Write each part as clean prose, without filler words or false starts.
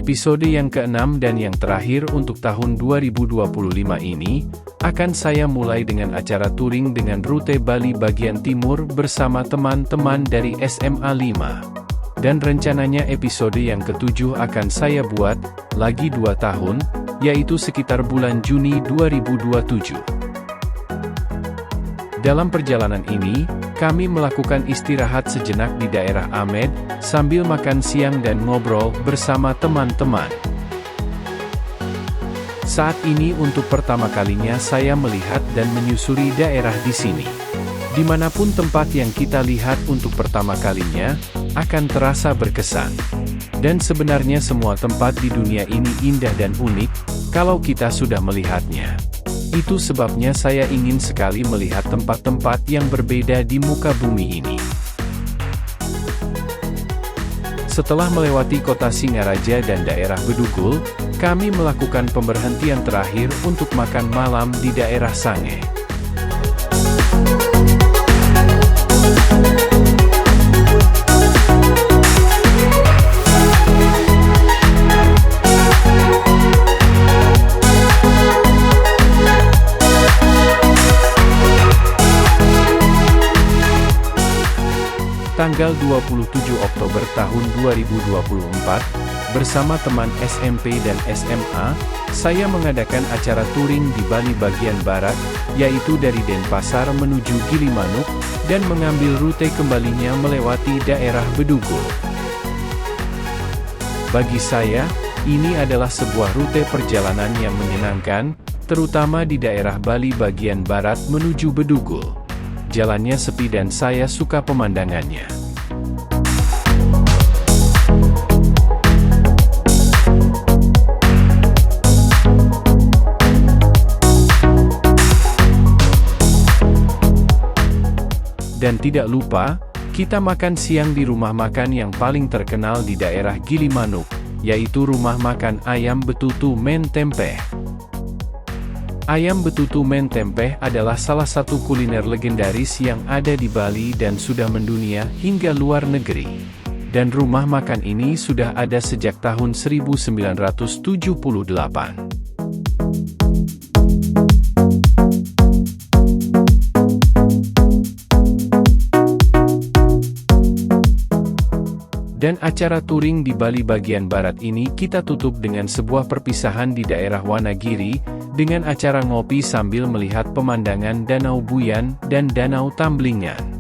Episode yang ke-6 dan yang terakhir untuk tahun 2025 ini, akan saya mulai dengan acara touring dengan rute Bali bagian timur bersama teman-teman dari SMA 5. Dan rencananya episode yang ke-7 akan saya buat, lagi 2 tahun, yaitu sekitar bulan Juni 2027. Dalam perjalanan ini, kami melakukan istirahat sejenak di daerah Amed, sambil makan siang dan ngobrol bersama teman-teman. Saat ini untuk pertama kalinya saya melihat dan menyusuri daerah di sini. Dimanapun tempat yang kita lihat untuk pertama kalinya, akan terasa berkesan. Dan sebenarnya semua tempat di dunia ini indah dan unik, kalau kita sudah melihatnya. Itu sebabnya saya ingin sekali melihat tempat-tempat yang berbeda di muka bumi ini. Setelah melewati kota Singaraja dan daerah Bedugul, kami melakukan pemberhentian terakhir untuk makan malam di daerah Sange. Tanggal 27 Oktober tahun 2024, bersama teman SMP dan SMA, saya mengadakan acara touring di Bali bagian barat, yaitu dari Denpasar menuju Gilimanuk, dan mengambil rute kembalinya melewati daerah Bedugul. Bagi saya, ini adalah sebuah rute perjalanan yang menyenangkan, terutama di daerah Bali bagian barat menuju Bedugul. Jalannya sepi dan saya suka pemandangannya. Dan tidak lupa, kita makan siang di rumah makan yang paling terkenal di daerah Gilimanuk, yaitu rumah makan Ayam Betutu Men Tempeh. Ayam Betutu Men Tempeh adalah salah satu kuliner legendaris yang ada di Bali dan sudah mendunia hingga luar negeri. Dan rumah makan ini sudah ada sejak tahun 1978. Dan acara touring di Bali bagian barat ini kita tutup dengan sebuah perpisahan di daerah Wanagiri, dengan acara ngopi sambil melihat pemandangan Danau Buyan dan Danau Tamblingan.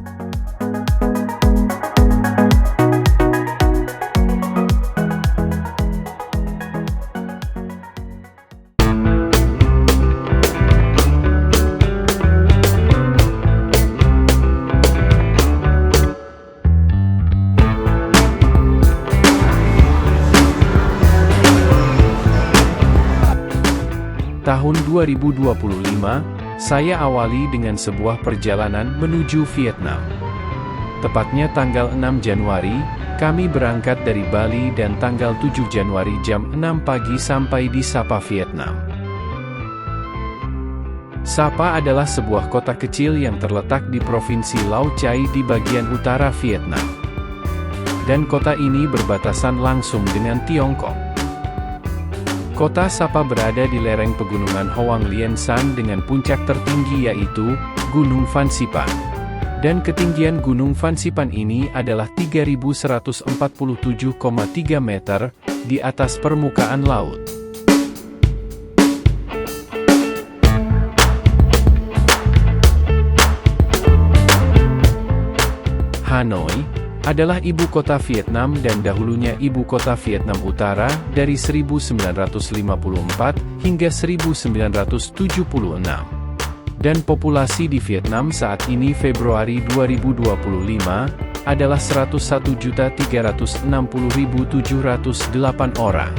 Tahun 2025, saya awali dengan sebuah perjalanan menuju Vietnam. Tepatnya tanggal 6 Januari, kami berangkat dari Bali dan tanggal 7 Januari jam 6 pagi sampai di Sapa, Vietnam. Sapa adalah sebuah kota kecil yang terletak di Provinsi Lao Cai di bagian utara Vietnam. Dan kota ini berbatasan langsung dengan Tiongkok. Kota Sapa berada di lereng pegunungan Hoang Lien San dengan puncak tertinggi yaitu Gunung Phan Xipang. Dan ketinggian Gunung Phan Xipang ini adalah 3.147,3 meter di atas permukaan laut. Hanoi adalah ibu kota Vietnam dan dahulunya ibu kota Vietnam Utara dari 1954 hingga 1976. Dan populasi di Vietnam saat ini Februari 2025 adalah 101.360.708 orang.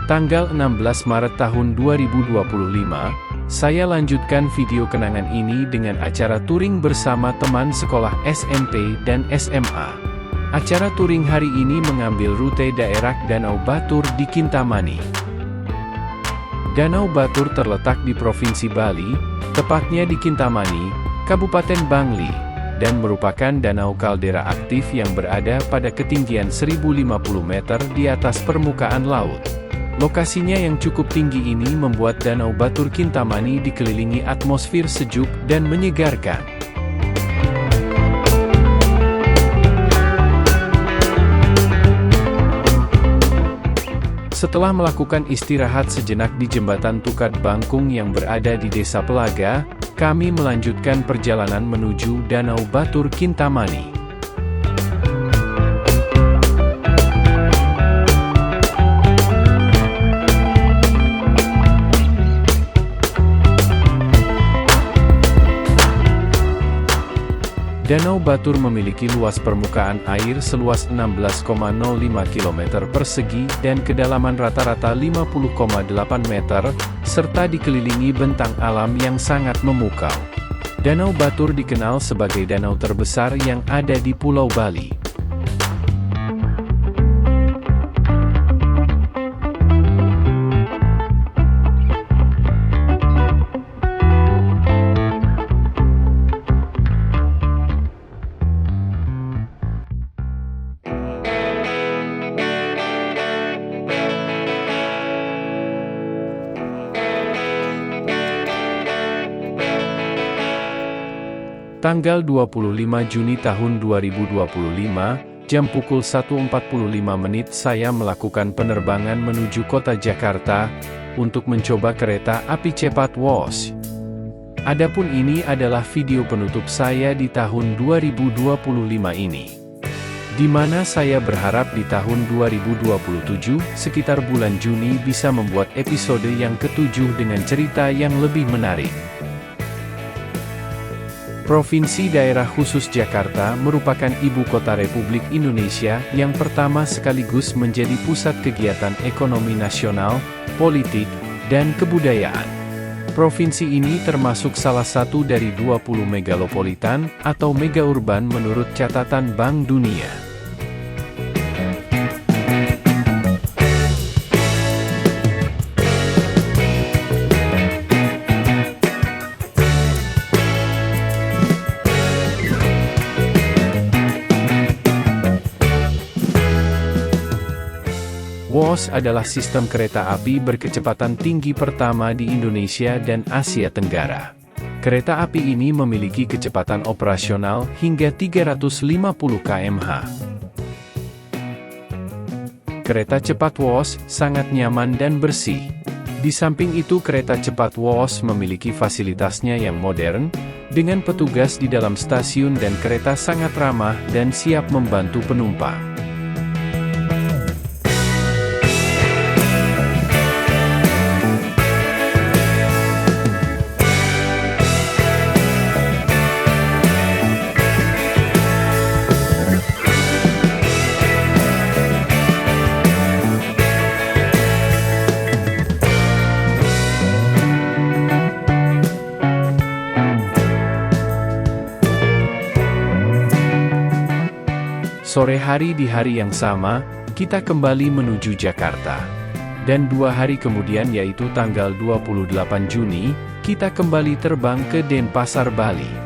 Tanggal 16 Maret tahun 2025, Saya lanjutkan video kenangan ini dengan acara touring bersama teman sekolah SMP dan SMA. Acara touring hari ini mengambil rute daerah Danau Batur di Kintamani. Danau Batur terletak di Provinsi Bali, tepatnya di Kintamani, Kabupaten Bangli, dan merupakan danau kaldera aktif yang berada pada ketinggian 1050 meter di atas permukaan laut. Lokasinya yang cukup tinggi ini membuat Danau Batur Kintamani dikelilingi atmosfer sejuk dan menyegarkan. Setelah melakukan istirahat sejenak di jembatan Tukat Bangkung yang berada di Desa Pelaga, kami melanjutkan perjalanan menuju Danau Batur Kintamani. Danau Batur memiliki luas permukaan air seluas 16,05 km persegi dan kedalaman rata-rata 50,8 meter, serta dikelilingi bentang alam yang sangat memukau. Danau Batur dikenal sebagai danau terbesar yang ada di Pulau Bali. Tanggal 25 Juni tahun 2025, jam pukul 1.45 menit saya melakukan penerbangan menuju kota Jakarta, untuk mencoba kereta api cepat WOS. Adapun ini adalah video penutup saya di tahun 2025 ini. Di mana saya berharap di tahun 2027, sekitar bulan Juni bisa membuat episode yang ke-7 dengan cerita yang lebih menarik. Provinsi Daerah Khusus Jakarta merupakan ibu kota Republik Indonesia yang pertama sekaligus menjadi pusat kegiatan ekonomi nasional, politik, dan kebudayaan. Provinsi ini termasuk salah satu dari 20 megalopolitan atau megaurban menurut catatan Bank Dunia. WOS adalah sistem kereta api berkecepatan tinggi pertama di Indonesia dan Asia Tenggara. Kereta api ini memiliki kecepatan operasional hingga 350 km/h. Kereta cepat WOS sangat nyaman dan bersih. Di samping itu, kereta cepat WOS memiliki fasilitasnya yang modern, dengan petugas di dalam stasiun dan kereta sangat ramah dan siap membantu penumpang. Sore hari di hari yang sama, kita kembali menuju Jakarta. Dan 2 hari kemudian yaitu tanggal 28 Juni, kita kembali terbang ke Denpasar, Bali.